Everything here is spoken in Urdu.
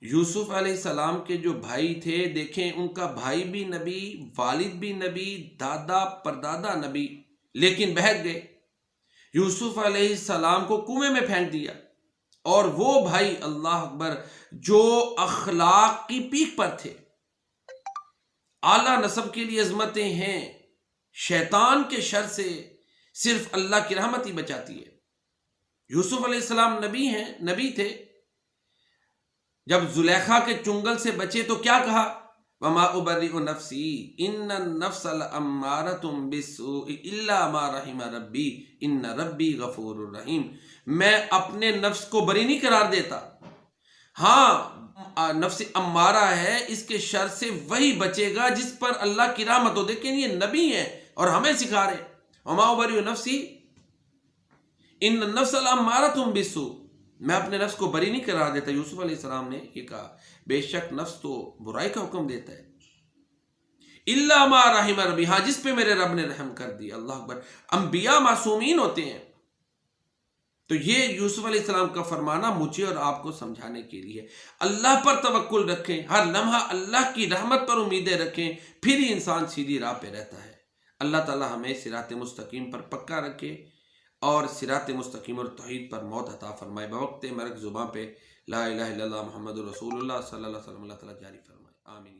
یوسف علیہ السلام کے جو بھائی تھے، دیکھیں ان کا بھائی بھی نبی، والد بھی نبی، دادا پردادا نبی، لیکن بہک گئے۔ یوسف علیہ السلام کو کنویں میں پھینک دیا، اور وہ بھائی اللہ اکبر جو اخلاق کی پیک پر تھے، اعلیٰ نسب کے لیے عظمتیں ہیں، شیطان کے شر سے صرف اللہ کی رحمت ہی بچاتی ہے۔ یوسف علیہ السلام نبی ہیں، نبی تھے۔ جب زلیخا کے چنگل سے بچے تو کیا کہا؟ وَمَا أُبَرِّئُ نَفْسِي إِنَّ النَّفْسَ لَأَمَّارَةٌ بِالسُّوءِ إِلَّا مَا رَحِمَ رَبِّي إِنَّ رَبِّي غَفُورٌ رَحِيمٌ۔ میں اپنے نفس کو بری نہیں قرار دیتا، ہاں نفس امارہ ہے، اس کے شر سے وہی بچے گا جس پر اللہ کی رحمت ہو۔ دیکھیں یہ نبی ہیں اور ہمیں سکھا رہے ہیں، وَمَا أُبَرِّئُ نَفْسِي إِنَّ النَّفْسَ لَأَمَّارَةٌ بِالسُّوءِ، میں اپنے نفس کو بری نہیں قرار دیتا۔ یوسف علیہ السلام نے یہ کہا، بے شک نفس تو برائی کا حکم دیتا ہے، الا ما رحم ربی، ہاں جس پہ میرے رب نے رحم کر دیا۔ اللہ اکبر، انبیاء معصومین ہوتے ہیں۔ تو یہ یوسف علیہ السلام کا فرمانا مجھے اور آپ کو سمجھانے کے لیے، اللہ پر توکل رکھیں، ہر لمحہ اللہ کی رحمت پر امیدیں رکھیں، پھر ہی انسان سیدھی راہ پہ رہتا ہے۔ اللہ تعالی ہمیں صراط مستقیم پر پکا رکھے اور صراط مستقیم اور توحید پر موت عطا فرمائے۔ بوقت مرگ زباں پہ لا الہ الا اللہ محمد رسول اللہ صلی اللہ علیہ وسلم اللہ تعالیٰ جاری فرمائے، آمین۔